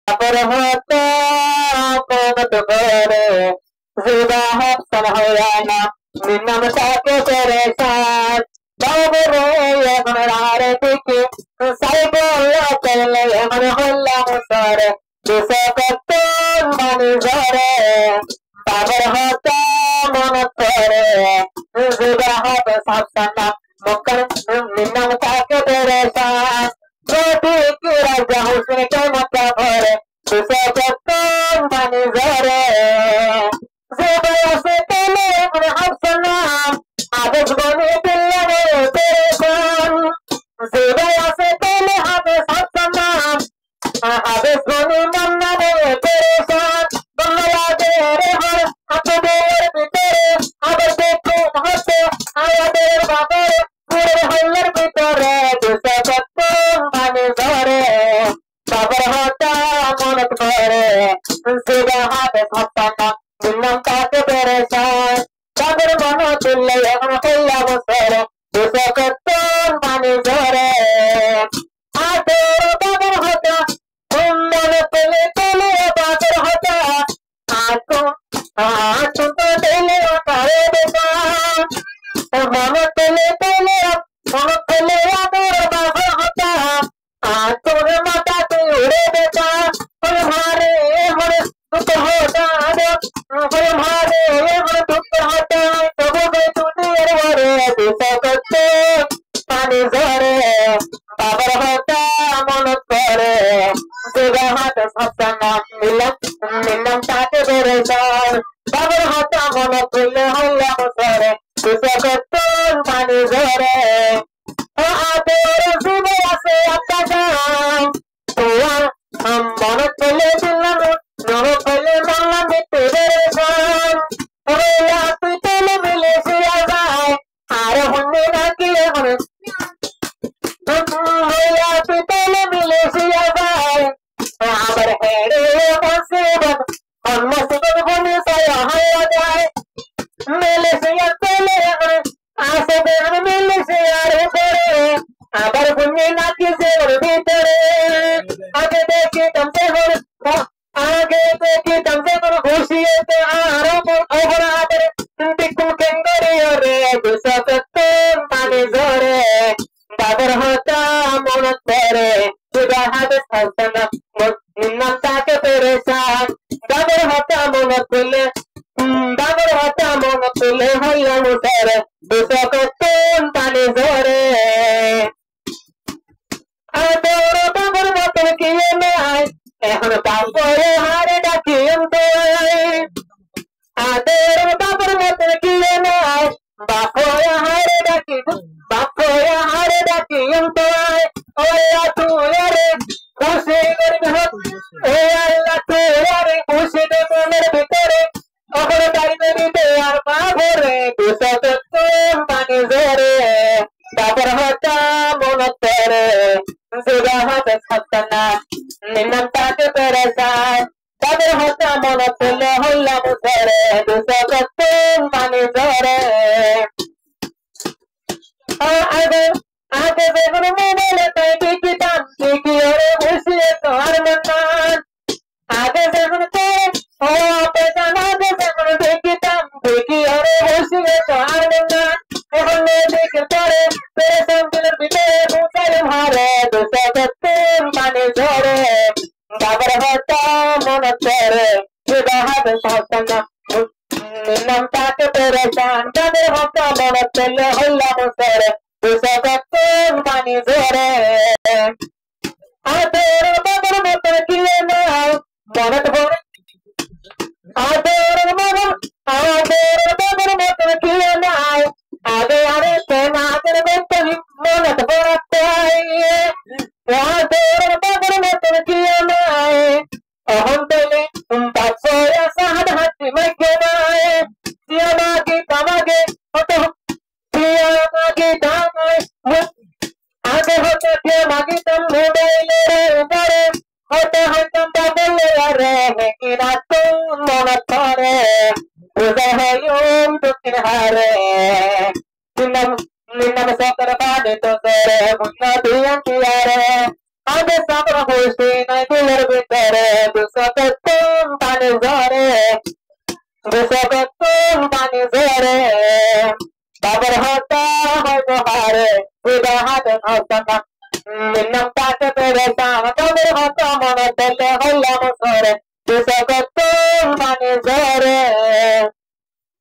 তারপরে হতো কত করে জুদা হাসান হইয়া না নিলাম তাকে পেরেশান বাবরে এখন আর দিকে সাইকেল চলে এখন হইলাম সরে দুশো কত মানে ঝরে তারপর হতো মন করে জুদা হাত সাবসানা মুখর নিলাম তাকে পেরেশান ঠিক রাজা হোসেন কেমন ঘরে দুশো কত মানে ঝরে se tele con Hafsana, Abbas Bani Pillane Teresan. Zubaya se tele Abbas Hafsana, Abbas Bani Mannane Teresan. Bangala Dere Har, Abdur Pitere, Abbas Dekho Mahate, Ayader Babare, Pure Hallar Pitere, Dusa Katto Mane Zare, Babar Hata Monat Kore, Zubaya Abbas Hafsana. Minam taake peresan, sagar mano tulle এখন হইয়া বসরে, দুশো কত মানে ঝরে, আতর বাগর হতা, মনে পেলে পেলে বাগর হতা, আতর তো পেলে তারে দেখা, মনে পেলে পেলে আতর বাগর হতা, আতর মাথাতে উড়ে দেখা, মারে মরে দুঃখ হতা हमारे दुख हटा सब तुझे वरे दुसो कतो पानी झरे बाबर होता मन करे सुगा हाथ सपना मिलम ताके बेरेसान बाबर होता मन खुले हल्ला मसरे दुसो कतो पानी झरे आते सुबह से आता जाम तुआ हम मन खुले दिलम नरो खुले मल्ला मिटे बेरेसान ओया तू तेले मिले से आजाए आरे होने ना किए होने ओया तू तेले मिले से आजाए आबर हेड़े मसीबत और मसीबत होने से यहाँ आ जाए मिले से तेले होने आसे बेर मिले से आरे करे आबर होने ना किसे और भीतरे आगे देखी तुमसे होने आगे देखी तुमसे करो खुशी है आराम और आदर बिल्कुल केंगरे रे दुसो कतो पानी झरे बाबर होता मन करे सुधा हाथ हंसना निन्ना ताके पेरेसान बाबर होता मन खुले हल्ला मुसरे दुसो कतो पानी झरे आदर बाबर बाबर किए में आए এখন তারপরে হারে ডাকি আদের বাবার মতন কিয়ে নাই বাপরে হারে ডাকি ওরে তুই রে খুশি করবি এ আল্লাহ তুই রে খুশি দে মনের ভিতরে ওরে ডাইনে দিতে আর বাবরে দুসো কত পানি ঝরে বাবার হতা মন করে সুগা হাত সপনা নিলাম তাকে পেরেশান তাদের হতা মন খুলে হল্লা মুসরে দুশো কত পানি ঝরে আগে বেগুন মেলে তাই বিকিতাম ঠিকই ওরে বসিয়ে তোর মন্দান আগে বেগুন ও পেশান আগে বেগুন বিকিতাম ঠিকই ওরে বসিয়ে তোর মন্দান এখন দেখে পরে পেরেশান দিলের ভিতরে মুসাইল হারে দুশো কত পানি ঝরে বাবার হতা মন করে সুদা হাত সপনা নিলাম তাকে পেরেশান তাদের হতা মন চলে হল্লা মুসরে দুশো কত পানি ঝরে আতর বাবার মতো কিলে নাই মনত ভরে আতর বাবার মতো কিলে নাই আগে আরে তেনা আগে মতো মনত ভরতে আতর বাবার মতো কিলে নাই অহম তেলে পাঁচশো সাহাদ হাতি মেঘে নাই সিয়ামাকে তামাকে হতো সিয়ামাকে তামায় আগে হতো কে মাগিতাম মোবাইলের উপরে হতে হইতাম বাবলে রে কিনা তো মন করে বুঝে হইম দুঃখিন হারে নিলাম সতর বাদে তো করে বুঝনা দিয়াম কিয়ারে আগে সাবর হইছি নাই দিলের ভিতরে জরে দুশকতুন পানি জরে দুশকতুন পানি জরে বাবার হতা হয়তো হারে বিদা হাতে হতা মিন্নাম তাকে পেরে সাম বাবার হতা মনে পেতে হইলাম সরে দুশকতুন পানি জরে